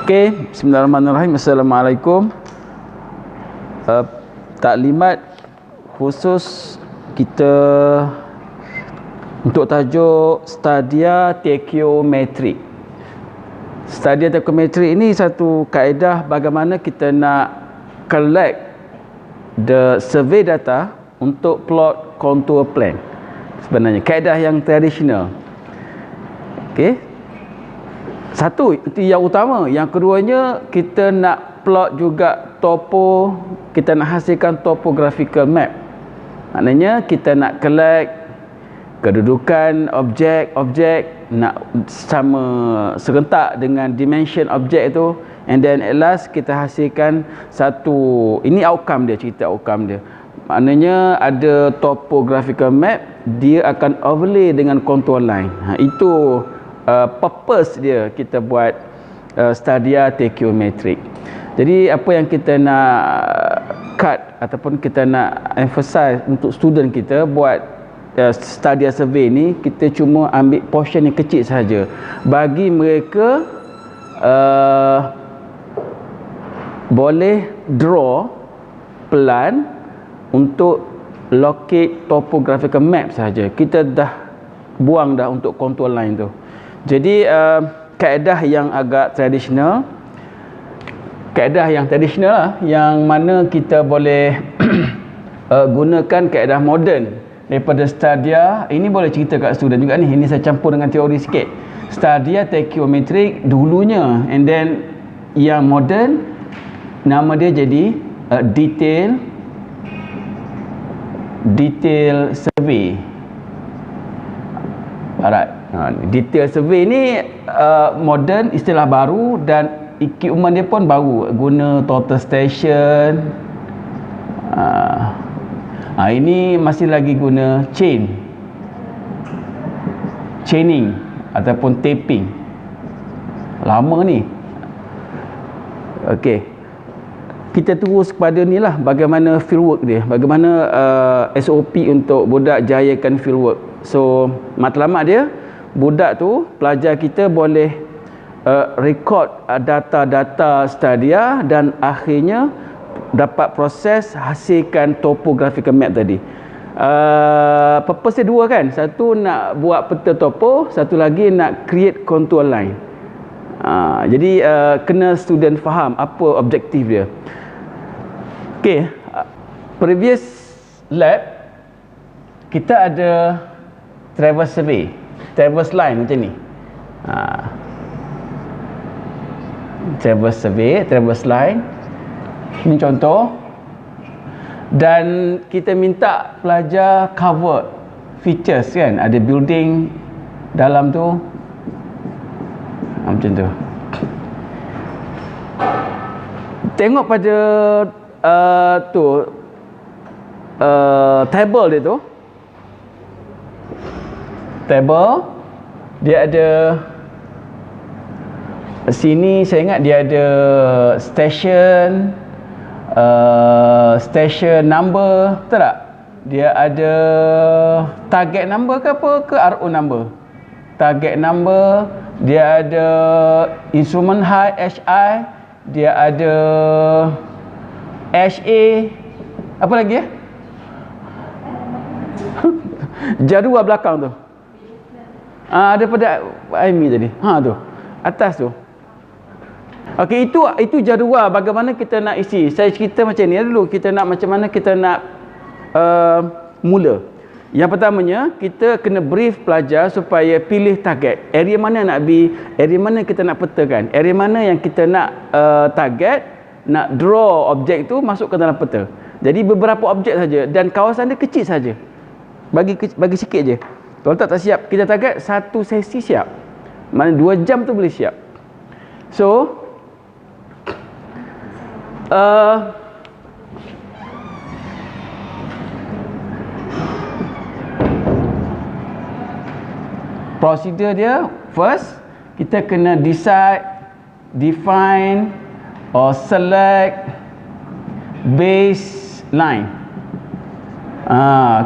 Okey, bismillahirrahmanirrahim. Assalamualaikum. Taklimat khusus kita untuk tajuk stadia tekiometrik. Stadia tekiometrik ini satu kaedah bagaimana kita nak collect the survey data untuk plot contour plan. Sebenarnya kaedah yang tradisional. Okey. Satu, itu yang utama. Yang keduanya, kita nak plot juga topo, kita nak hasilkan topographical map. Maknanya kita nak collect kedudukan objek, nak sama serentak dengan dimension objek itu, and then at last kita hasilkan satu, ini outcome dia, cerita outcome dia. Maknanya ada topographical map, dia akan overlay dengan contour line. Itu purpose dia kita buat stadia tekiometrik. Jadi apa yang kita nak cut ataupun kita nak emphasize untuk student kita buat stadia survey ni, kita cuma ambil portion yang kecil sahaja bagi mereka boleh draw plan untuk locate topographical map sahaja. Kita dah buang dah untuk contour line tu. Jadi kaedah yang agak tradisional, kaedah yang tradisional lah, yang mana kita boleh gunakan kaedah moden daripada stadia. Ini boleh cerita kat student juga ni, ini saya campur dengan teori sikit. Stadia tekiometrik dulunya, and then yang moden nama dia jadi detail survey. Alright. Detail survey ni moden, istilah baru, dan equipment dia pun baru, guna total station. Ini masih lagi guna chaining ataupun taping. Lama ni. Okey, kita terus kepada ni lah, bagaimana fieldwork dia, bagaimana SOP untuk budak jayakan fieldwork. So matlamat dia, budak tu, pelajar kita boleh record data-data stadia dan akhirnya dapat proses hasilkan topographical map tadi. Purpose dia dua kan, satu nak buat peta topo, satu lagi nak create contour line. Jadi kena student faham apa objektif dia. Okey, previous lab kita ada traverse survey, traverse line macam ni. Traverse survey, traverse line. Ini contoh. Dan kita minta pelajar cover features kan, ada building dalam tu, macam tu. Tengok pada table dia tu. Table dia ada sini, saya ingat dia ada station, station number, betul tak? Dia ada target number ke apa, ke RO number. Target number, dia ada instrument height HI, dia ada HA, apa lagi ya? Jadual belakang tu. Daripada IME tadi. Tu. Atas tu. Okey, itu jadual bagaimana kita nak isi. Saya cerita macam ni dulu, kita nak macam mana kita nak mula. Yang pertamanya, kita kena brief pelajar supaya pilih target. Area mana nak area mana kita nak petakan, area mana yang kita nak target, nak draw objek tu masuk ke dalam peta. Jadi beberapa objek saja dan kawasan dia kecil saja. Bagi sikit je. Kalau tak siap, kita target satu sesi siap. Mana 2 jam tu boleh siap. So prosedur dia, first kita kena decide, define or select baseline.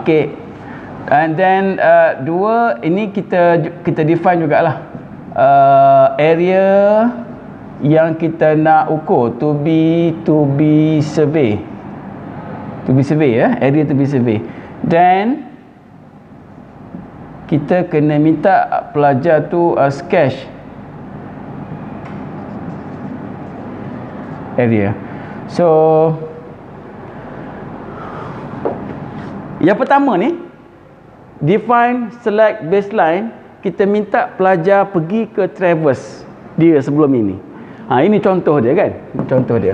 Okay. And then dua, ini kita define jugalah area yang kita nak ukur, to be survey, ya, area to be survey. Dan kita kena minta pelajar tu sketch area. So yang pertama ni, define, select baseline. Kita minta pelajar pergi ke traverse dia sebelum ini. Ini contoh dia kan. Contoh dia.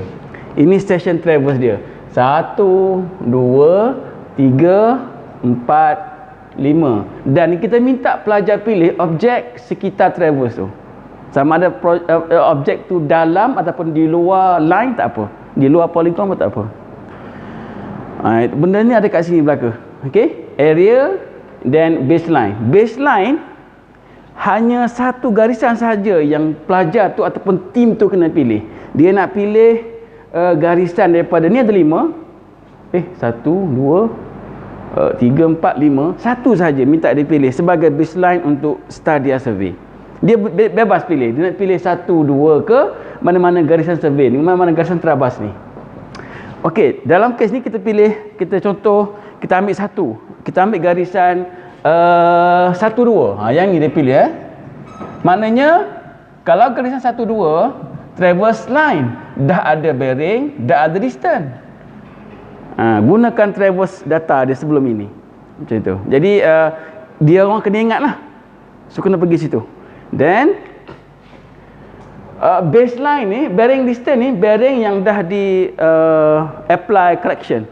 Ini station traverse dia. 1, 2, 3, 4, 5. Dan kita minta pelajar pilih objek sekitar traverse tu. Sama ada objek tu dalam ataupun di luar line tak apa. Di luar polygon pun tak apa. Benda ni ada kat sini belakang. Okey, area dan baseline. Baseline hanya satu garisan sahaja yang pelajar tu ataupun tim tu kena pilih. Dia nak pilih garisan daripada ni ada 5. 1, 2, 3, 4, 5. Satu sahaja minta dia pilih sebagai baseline untuk Stadia survey. Dia bebas pilih. Dia nak pilih 1, 2 ke mana-mana garisan survey ni, mana-mana garisan terabas ni. Okey, dalam kes ni kita pilih, kita contoh, kita ambil satu. Kita ambil garisan 1, 2. Yang ni dia pilih Maknanya kalau garisan 1, 2 traverse line, dah ada bearing, dah ada distance. Gunakan traverse data dia sebelum ini. Macam tu. Jadi dia orang kena ingat lah. So kena pergi situ. Then baseline ni, bearing distance ni, bearing yang dah di apply correction.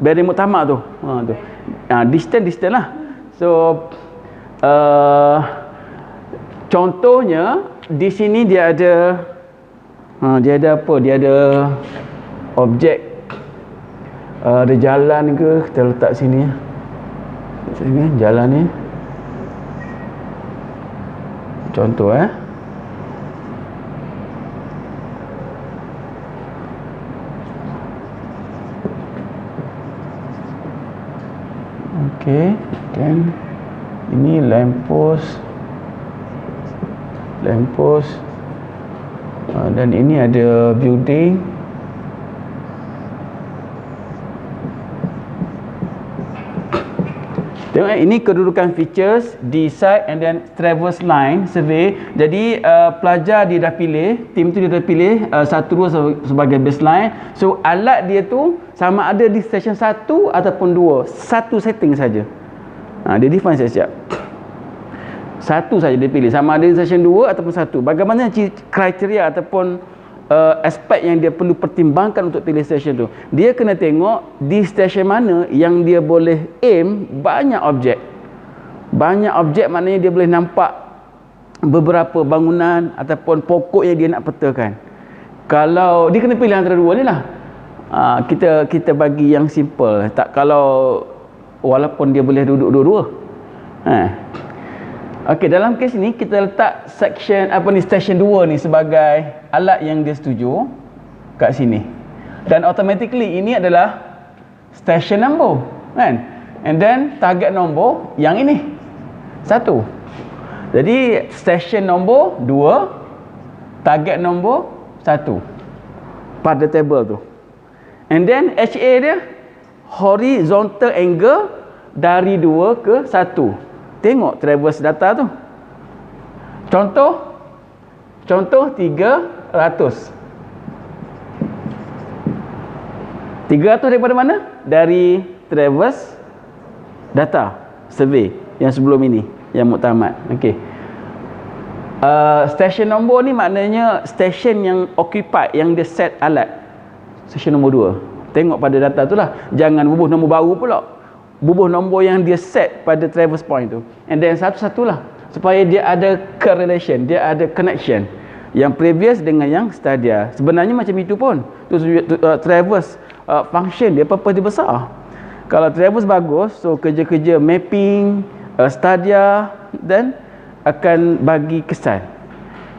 Bearing muktamad tu. Distance lah. So contohnya di sini dia ada apa? Dia ada objek, ada jalan ke, kita letak sini. Sini jalan ni. Contoh Okey, dan ini lamppost, dan ini ada building. Tengok ini kedudukan features, decide and then traverse line survey. Jadi pelajar dia dah pilih, tim tu dia dah pilih 1, 2 sebagai baseline. So alat dia tu sama ada di station 1 ataupun 2, satu setting saja. Dia define siap-siap. Satu saja dia pilih, sama ada di station 2 ataupun 1. Bagaimana kriteria ataupun aspek yang dia perlu pertimbangkan untuk pilih station tu. Dia kena tengok di station mana yang dia boleh aim banyak objek. Banyak objek maknanya dia boleh nampak beberapa bangunan ataupun pokok yang dia nak petakan. Kalau dia kena pilih antara dua ni lah. Kita bagi yang simple. Tak, kalau walaupun dia boleh duduk dua-dua. Okey, dalam kes ni kita letak section station 2 ni sebagai alat yang dia setuju kat sini. Dan automatically ini adalah station number, kan? And then target number yang ini 1. Jadi station number 2, target number 1 pada table tu. And then HA dia horizontal angle dari 2 ke 1. Tengok traverse data tu. Contoh 300. 300 daripada mana? Dari traverse data survey yang sebelum ini, yang muktamad. Okey. Station nombor ni maknanya station yang occupied, yang dia set alat. Station nombor 2. Tengok pada data tu lah. Jangan bubuh nombor baru pula. Bubuh nombor yang dia set pada traverse point tu. And then satu-satulah supaya dia ada correlation, dia ada connection yang previous dengan yang Stadia. Sebenarnya macam itu pun traverse function dia purpose dia besar. Kalau traverse bagus, so kerja-kerja mapping Stadia dan akan bagi kesan.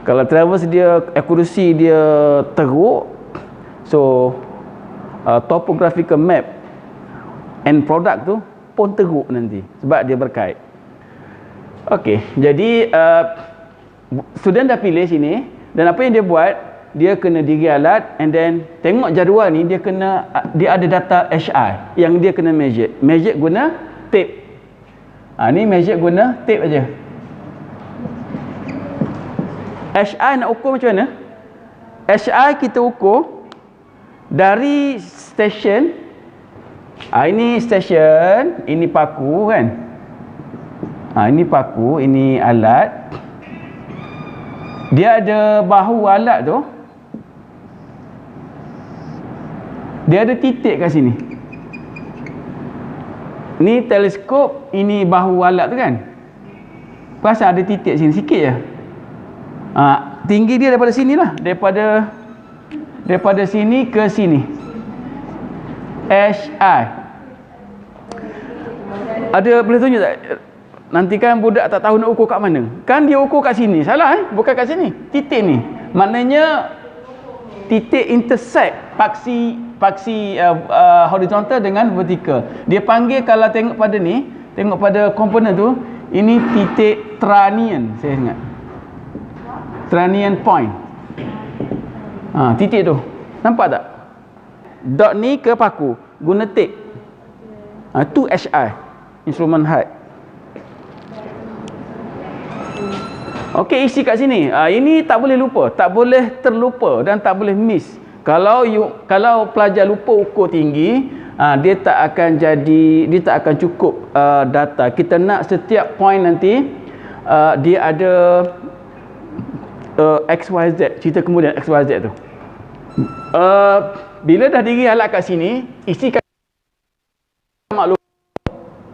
Kalau traverse dia accuracy dia teruk, so topographical map and product tu pun teruk nanti sebab dia berkait. Okey, jadi student dah pilih sini, dan apa yang dia buat, dia kena diri alat and then tengok jadual ni, dia ada data HI yang dia kena measure guna tape. Ni measure guna tape aja. HI nak ukur macam mana? HI kita ukur dari stesen. Ini stesen, ini paku kan. Ini paku, ini alat. Dia ada bahu alat tu. Dia ada titik kat sini. Ni teleskop, ini bahu alat tu kan. Pasal ada titik sini sikit je. Tinggi dia daripada sini lah. Daripada sini ke sini. HI. Ada boleh tunjuk tak? Nanti kan budak tak tahu nak ukur kat mana. Kan dia ukur kat sini. Salah bukan kat sini. Titik ni. Maknanya titik intersect paksi horizontal dengan vertikal. Dia panggil, kalau tengok pada ni, tengok pada komponen tu, ini titik Tranian, saya ingat. Tranian point. Titik tu. Nampak tak? Dot ni ke paku. Guna tape. Tu HI. Instrument height. Okey, isi kat sini. Ini tak boleh lupa, tak boleh terlupa dan tak boleh miss. Kalau pelajar lupa ukur tinggi, dia tak akan cukup data. Kita nak setiap point nanti dia ada XYZ, cerita kemudian XYZ tu. Bila dah diri alat kat sini, isikan maklum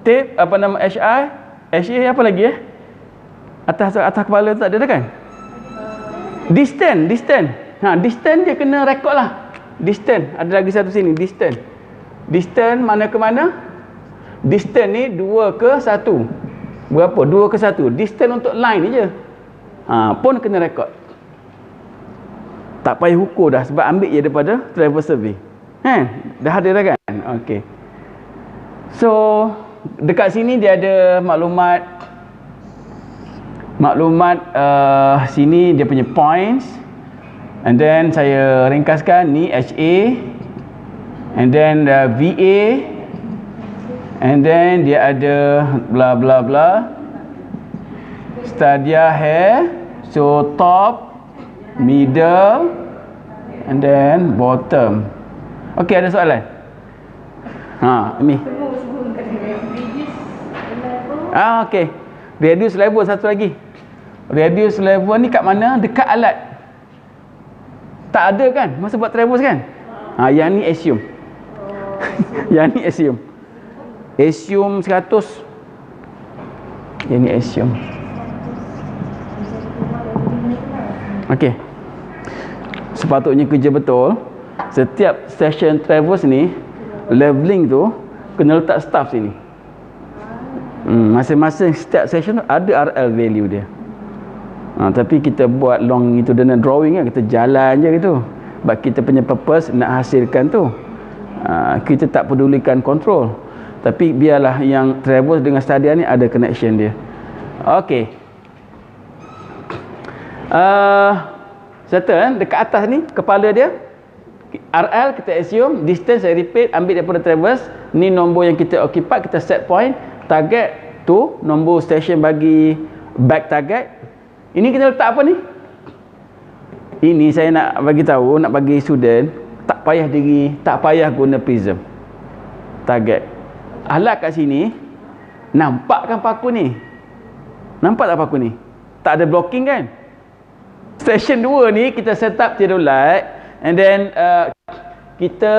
tape, apa nama HI apa lagi atas kepala tu tak ada dah kan? Distance. Distance dia kena rekod lah. Distance, ada lagi satu sini, distance. Distance mana ke mana? Distance ni 2 ke 1. Berapa? 2 ke 1. Distance untuk line ni je. Pun kena rekod. Tak payah ukur dah, sebab ambil je daripada travel survey. Dah ada dah kan? Okey. So, dekat sini dia ada maklumat sini dia punya points, and then saya ringkaskan ni HA, and then VA, and then dia ada bla bla bla stadia hair, so top, middle, and then bottom. Okey, ada soalan? Ini. Okey. Radius level satu lagi. Radius level ni kat mana? Dekat alat. Tak ada kan masa buat traverse kan? Yang ni assume. Yang ni assume. Assume 100. Yang ni assume. Okey. Sepatutnya kerja betul. Setiap session traverse ni, leveling tu kena letak staff sini. Masing-masing setiap session ada RL value dia. Tapi kita buat longitudinal drawing kan, kita jalan je gitu. Sebab kita punya purpose nak hasilkan tu. Kita tak pedulikan control. Tapi biarlah yang traverse dengan stadia ni ada connection dia. Okey. Settle dekat atas ni kepala dia RL kita assume, distance saya repeat, ambil daripada traverse. Ni nombor yang kita occupy, kita set point. Target tu nombor station bagi back target. Ini kita letak apa ni? Ini saya nak bagi tahu, nak bagi student, tak payah guna prism. Target. Alat kat sini, nampak kan paku ni? Nampak tak paku ni? Tak ada blocking kan? Station 2 ni kita set up theodolite, and then kita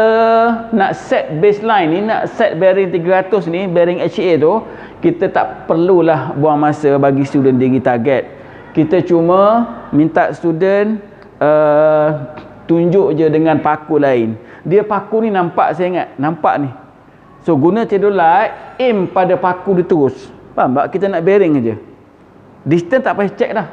nak set baseline ni, nak set bearing 300 ni, bearing HA tu, kita tak perlulah buang masa bagi student diri target. Kita cuma minta student tunjuk je dengan paku lain. Dia paku ni nampak, saya ingat, nampak ni. So guna theodolite, aim pada paku dia terus. Faham tak? Kita nak bearing je. Distance tak payah check dah.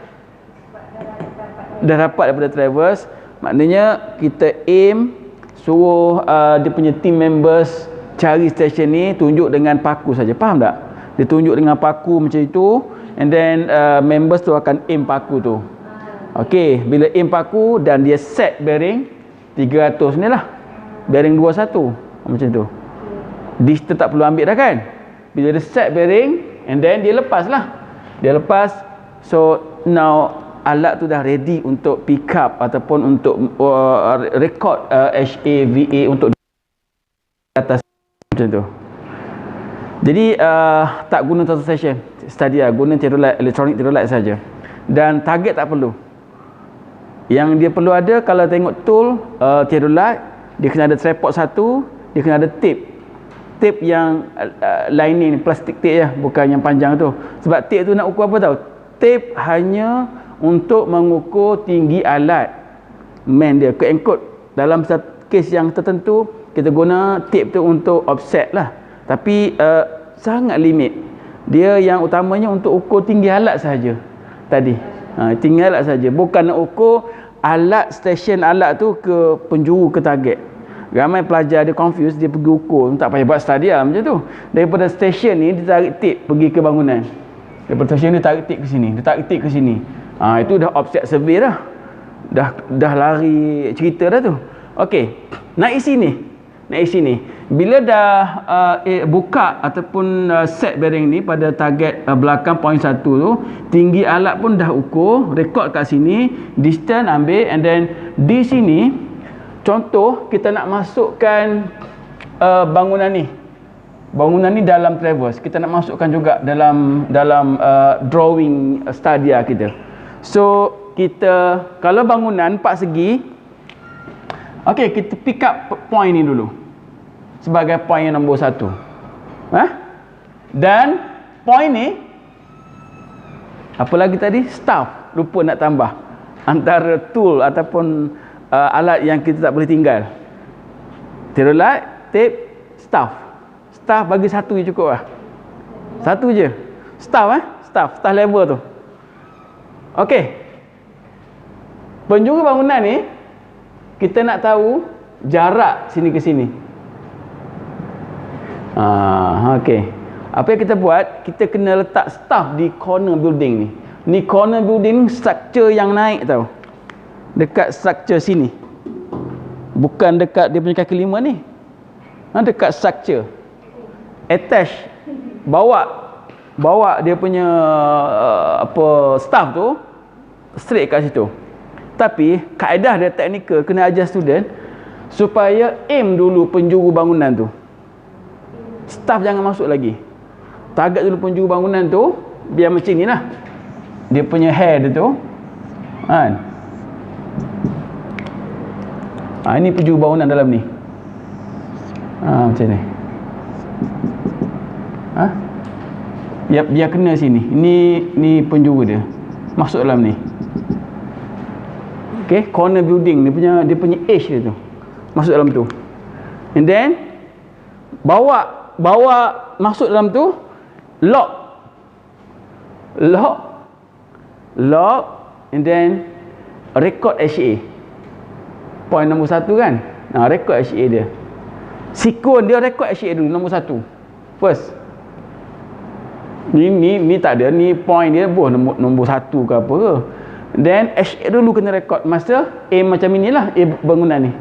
Dah dapat daripada traverse, maknanya kita aim, suruh dia punya team members cari station ni, tunjuk dengan paku saja. Faham tak? Dia tunjuk dengan paku macam itu, and then members tu akan aim paku tu. Okey, bila aim paku dan dia set bearing 300 ni lah, bearing 21 macam tu, dish tu tak perlu ambil dah kan. Bila dia set bearing and then dia lepas lah, dia lepas. So now alat tu dah ready untuk pick up ataupun untuk record HAVA untuk atas macam tu. Jadi tak guna total session Stadia, guna theodolite, electronic theodolite saja. Dan target tak perlu. Yang dia perlu ada, kalau tengok tool theodolite, dia kena ada tripod satu, dia kena ada tape. Tape yang lining, plastik tape ya, bukan yang panjang tu. Sebab tape tu nak ukur apa tahu? Tape hanya untuk mengukur tinggi alat main dia, ke encode. Dalam satu kes yang tertentu, kita guna tape tu untuk offset lah. Tapi sangat limit. Dia yang utamanya untuk ukur tinggi alat saja tadi. Tinggi alat saja, bukan nak ukur alat, stesen alat tu ke penjuru, ke target. Ramai pelajar dia confuse, dia pergi ukur, tak payah buat Stadia macam tu. Daripada stesen ni dia tarik tape pergi ke bangunan. Daripada stesen dia tarik tape ke sini, dia tarik tape ke sini. Itu dah offset survey dah. Dah lari cerita dah tu. Okey, naik sini. Bila dah buka ataupun set bearing ni pada target belakang point 1 tu, tinggi alat pun dah ukur, rekod kat sini, distance ambil, and then di sini contoh kita nak masukkan bangunan ni dalam traverse, kita nak masukkan juga dalam drawing Stadia kita. So kita, kalau bangunan 4 segi, okey, kita pick up point ni dulu sebagai point yang nombor 1. Dan point ni apa lagi tadi? Staff. Lupa nak tambah antara tool ataupun alat yang kita tak boleh tinggal. Theodolite, tape, staff. Staff bagi 1 je cukup lah. 1 je. Staff staff level tu. Okey. Penjuru bangunan ni kita nak tahu jarak sini ke sini. Okey. Apa yang kita buat? Kita kena letak staff di corner building ni. Ni corner building ni structure yang naik tau. Dekat structure sini. Bukan dekat dia punya kaki 5 ni. Dekat structure. Attach. Bawa dia punya staff tu straight kat situ. Tapi kaedah dia teknikal, kena ajar student supaya aim dulu penjuru bangunan tu. Staff jangan masuk lagi. Target dulu penjuru bangunan tu, biar macam ni lah. Dia punya hair dia tu. Ini penjuru bangunan dalam ni. Macam ni. Biar kena sini. Ni penjuru dia. Masuk dalam ni. Okay, corner building dia punya edge dia tu. Masuk dalam tu. And then bawa masuk dalam tu, lock, and then record HA. Point nombor 1 kan. Record HA dia. Sequence dia record HA dulu nombor 1. First. Ni tak ada, ni point dia nombor 1 ke apa ke. Then HA dulu kena record masa aim macam inilah aim bangunan ni.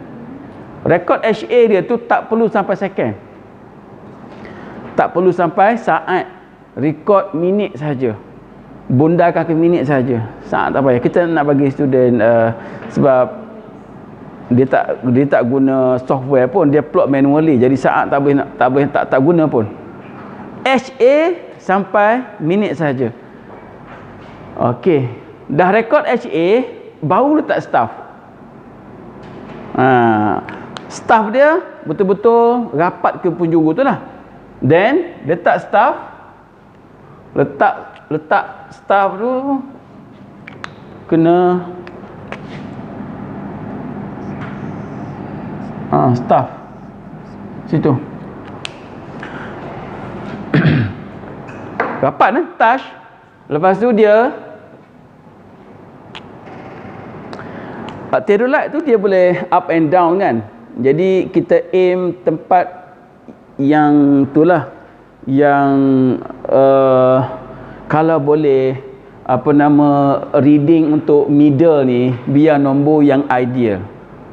Record HA dia tu tak perlu sampai second. Tak perlu sampai saat. Record minit saja. Bundarkan ke minit saja. Saat tak payah. Kita nak bagi student sebab dia tak guna software pun, dia plot manually. Jadi saat tak guna pun. HA sampai minit saja. Okey. Dah rekod HA, baru letak staff. Staff dia betul-betul rapat ke penjuru tu lah. Then letak staff, letak staff tu kena staff situ. Rapat touch. Lepas tu dia theodolite tu dia boleh up and down kan. Jadi kita aim tempat yang itulah yang kalau boleh reading untuk middle ni, biar nombor yang ideal.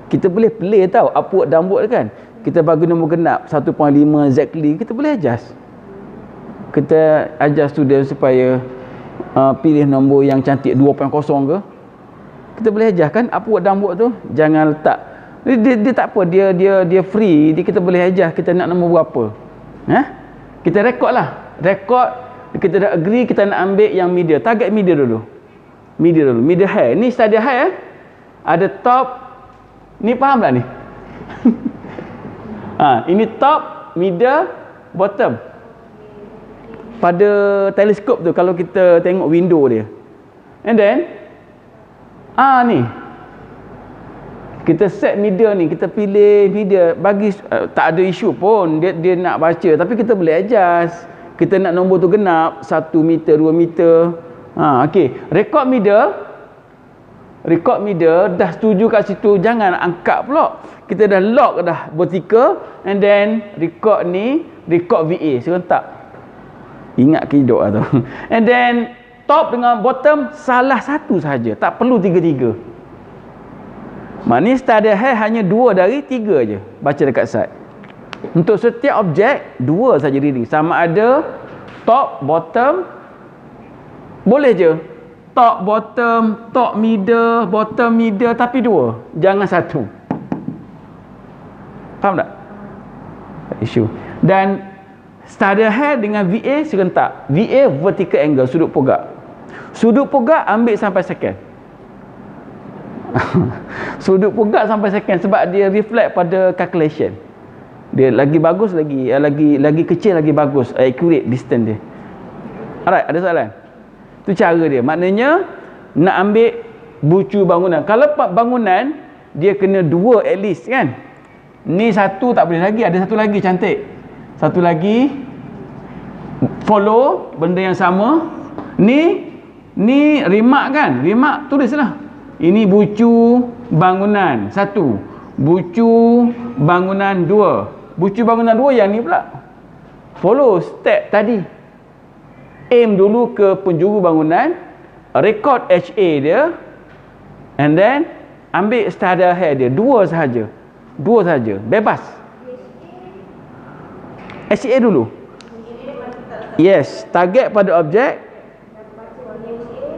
Kita boleh play tau, upward downward kan. Kita bagi nombor genap 1.5 exactly, kita boleh adjust. Kita ajar student supaya pilih nombor yang cantik 2.0 ke. Kita boleh ajar kan, upward downward tu. Jangan letak dia tak apa, dia free. Kita boleh ajar kita nak nombor berapa. Kita rekod lah. Rekod, kita dah agree kita nak ambil yang middle. Target middle dulu. Middle high. Ni study high ada top. Ni faham tak ni? Ini top, middle, bottom. Pada teleskop tu, kalau kita tengok window dia, and then ni kita set middle ni, kita pilih middle, bagi tak ada isu pun dia nak baca, tapi kita boleh adjust. Kita nak nombor tu genap 1 meter 2 meter. Okey, record middle, dah setuju kat situ, jangan angkat pula. Kita dah lock dah vertical, and then record VA serentak. Ingat hidup lah tu. And then top dengan bottom salah satu sahaja, tak perlu tiga-tiga. Maknanya study high hanya 2 dari 3 je baca dekat side. Untuk setiap objek 2 saja reading, sama ada top, bottom, boleh je top, bottom, top, middle, bottom, middle, tapi 2, jangan 1. Faham tak? Isu. Dan study high dengan VA serentak. VA vertical angle, sudut pogak. Sudut pogak ambil sampai second. Sudut pogak sampai second sebab dia reflect pada calculation. Dia lagi bagus lagi kecil lagi bagus, accurate distance dia. Alright, ada soalan? Itu cara dia. Maknanya nak ambil bucu bangunan. Kalau bangunan dia kena 2 at least kan. Ni 1 tak boleh lagi, ada satu lagi cantik. Satu lagi follow benda yang sama. Ni remark kan? Remark tulislah. Ini bucu bangunan 1, bucu bangunan 2. Bucu bangunan 2 yang ni pula. Follow step tadi. Aim dulu ke penjuru bangunan, record HA dia, and then ambil study high dia 2 sahaja. 2 sahaja, bebas. HA dulu. Yes, target pada objek.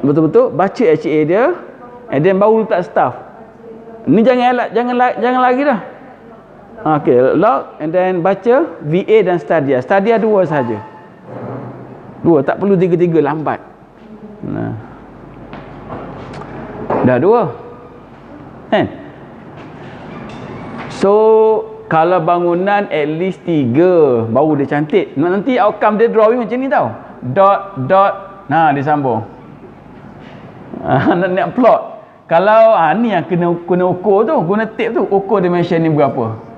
Betul-betul baca HA dia, and then baru letak staff. Ni jangan lagi dah. Okey, lock and then baca VA dan Stadia. Stadia 2 saja. 2, tak perlu 3-3 lambat. Dah 2. Kan? So kalau bangunan at least 3 baru dia cantik. Nanti outcome dia drawing macam ni tau. Dot. Dia sambung. Nak plot. Kalau ni yang kena ukur tu, guna tape tu, ukur dimension ni berapa.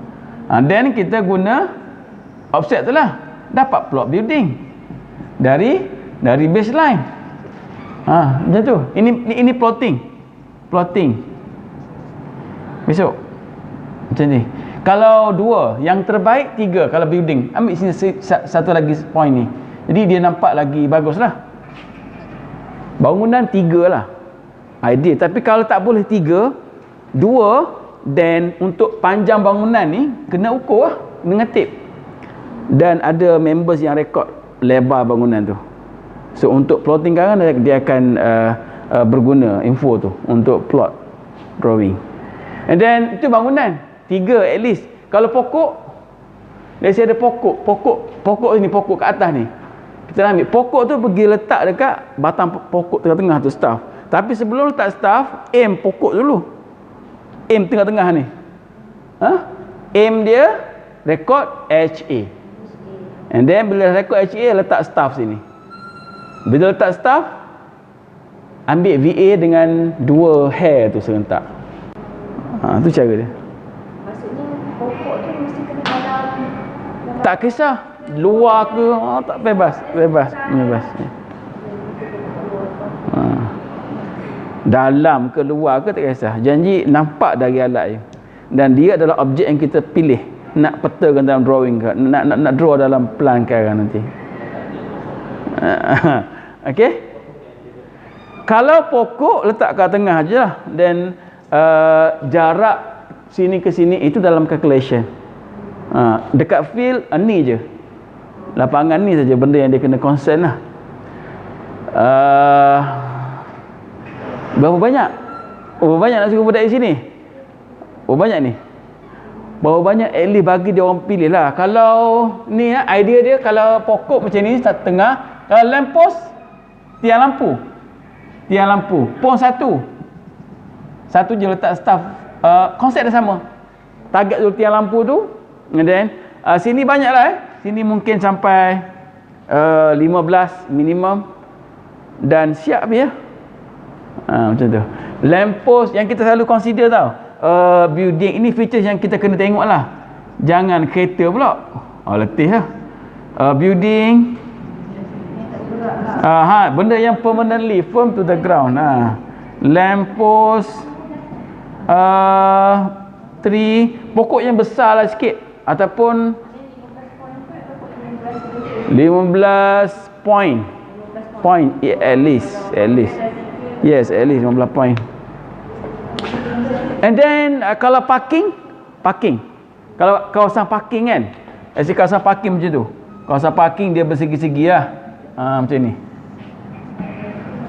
Then kita guna offset tu lah. Dapat plot building dari baseline. Macam tu. Ini plotting. Besok macam ni. Kalau 2, yang terbaik 3 kalau building. Ambil sini satu lagi point ni. Jadi dia nampak lagi bagus lah. Bangunan 3 lah ideal. Tapi kalau tak boleh 3, 2, then untuk panjang bangunan ni kena ukur lah dengan tape. Dan ada members yang rekod lebar bangunan tu. So untuk plotting kan dia akan berguna info tu untuk plot drawing. And then itu bangunan 3 at least. Kalau pokok, let's say ada pokok ini, pokok kat atas ni, kita ambil pokok tu pergi letak dekat batang pokok tengah-tengah tu staff. Tapi sebelum letak staff, aim pokok dulu. Aim tengah-tengah ni. Aim dia record HA. And then bila record HA, letak staff sini. Bila letak staff, ambil VA dengan 2 hair tu serentak. Tu cara dia. Maksudnya pokok tu mesti kena dalam. Tak kisah luar ke, tak bebas. Dalam ke luar ke tak kisah. Janji nampak dari alat je. Dan dia adalah objek yang kita pilih. Nak petakan dalam drawing ke, nak draw dalam plan ke nanti. Okey? Kalau pokok letak kat tengah je lah. Dan jarak sini ke sini itu dalam calculation. Dekat field ni je. Lapangan ni saja benda yang dia kena concern lah. Berapa banyak? Berapa banyak nak suruh budak di sini? Berapa banyak ni? Berapa banyak? At least bagi dia orang pilih lah. Kalau ni idea dia, kalau pokok macam ni satu tengah, kalau lamp post, tiang lampu. Tiang lampu. Pon satu je letak staff. Konsep dah sama. Target dulu tiang lampu tu. And then sini banyak lah Sini mungkin sampai 15 minimum. Dan siap je. Macam tu. Lamp post yang kita selalu consider tau. Building ini features yang kita kena tengok lah. Jangan kereta pula. Letih lah. Building. Benda yang permanently firm to the ground. Lamp post. Tree. Pokok yang besar lah sikit. Ataupun 15 point. At least. Yes, at least 15 point. And then kalau parking. Kalau kawasan parking kan, kawasan parking macam tu. Kawasan parking dia bersegi-segi lah. Macam ni.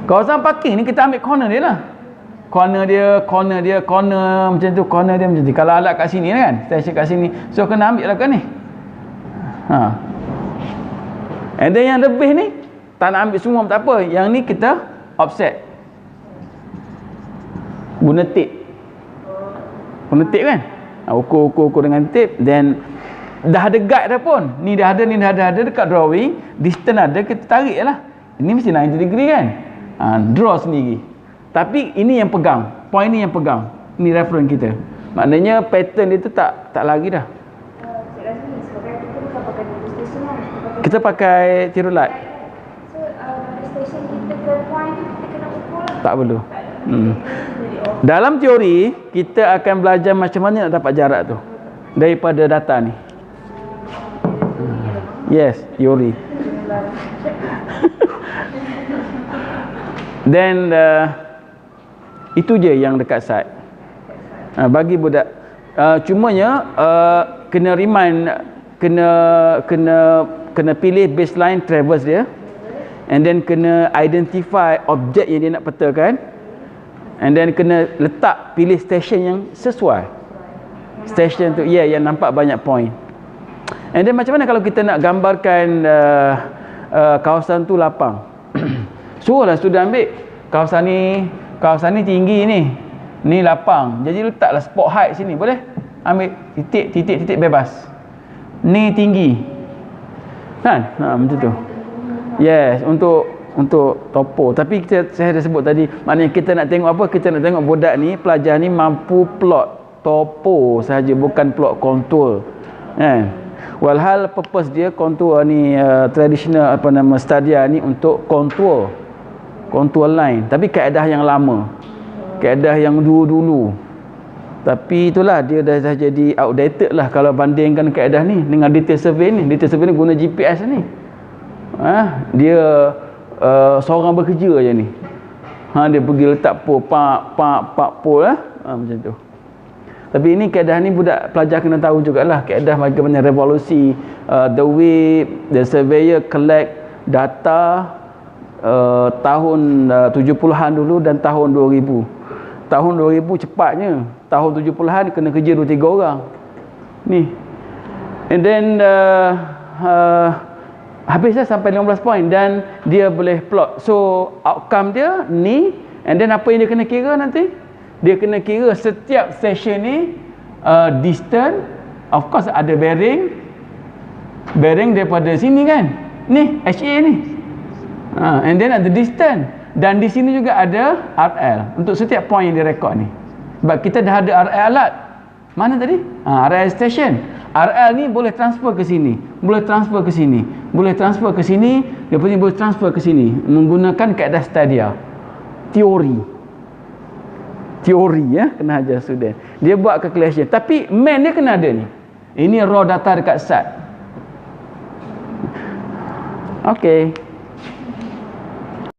Kawasan parking ni kita ambil corner dia lah. Corner macam tu. Corner dia macam tu. Kalau alat kat sini kan, station kat sini, so kena ambil lah kat ni. And then yang lebih ni tak nak ambil semua tak apa. Yang ni kita offset. Guna tape kan. Ukur dengan tape. Then dah ada guide dah pun. Ni dah ada dekat drawing. Distance ada, kita tarik je lah. Ini mesti 90 degree kan. Draw sendiri. Tapi ini yang pegang. Point ni yang pegang. Ini reference kita. Maknanya pattern dia tu tak lagi dah. Kita pakai tirulat. So station kita ke point tu kita kena ukur lah. Tak perlu. Dalam teori kita akan belajar macam mana nak dapat jarak tu daripada data ni. Yes, teori. Then itu je yang dekat site. Bagi budak cumanya kena remind, kena pilih baseline traverse dia, and then kena identify objek yang dia nak petakan, and then kena pilih station yang sesuai. Station tu yang nampak banyak point. And then macam mana kalau kita nak gambarkan kawasan tu lapang? Suruhlah student ambil kawasan ni tinggi ni lapang, jadi letaklah spot height sini, boleh? Ambil titik bebas. Ni tinggi kan? Macam tu. Yes, untuk topo. Tapi saya dah sebut tadi, maknanya kita nak tengok apa? Kita nak tengok budak ni, pelajar ni mampu plot topo sahaja, bukan plot kontur. Walhal purpose dia kontur ni traditional Stadia ni untuk kontur line, tapi kaedah yang lama, kaedah yang dulu. Tapi itulah dia dah jadi outdated lah kalau bandingkan kaedah ni dengan detail survey ni. Detail survey ni guna GPS ni. Dia seorang bekerja je ni. Dia pergi letak pole pak pole lah. Macam tu. Tapi ini kaedah ni budak pelajar kena tahu jugalah kaedah bagaimana revolusi the way the surveyor collect data tahun 70-an dulu dan tahun 2000. Tahun 2000 cepatnya. Tahun 70-an kena kerja 2-3 orang. Ni. And then habislah sampai 15 point dan dia boleh plot. So outcome dia ni, and then apa yang dia kena kira nanti? Dia kena kira setiap station ni distance, of course ada bearing daripada sini kan. Ni HA ni. And then ada distance. Dan di sini juga ada RL untuk setiap point yang direkod ni. Sebab kita dah ada RL alat. Mana tadi? RL station. RL ni boleh transfer ke sini, boleh transfer ke sini, boleh transfer ke sini, lepas ni boleh transfer ke sini menggunakan kaedah Stadia. Teori ya, kena ajar student. Dia buat calculation. Tapi main dia kena ada ni. Ini raw data dekat SAT. Okay.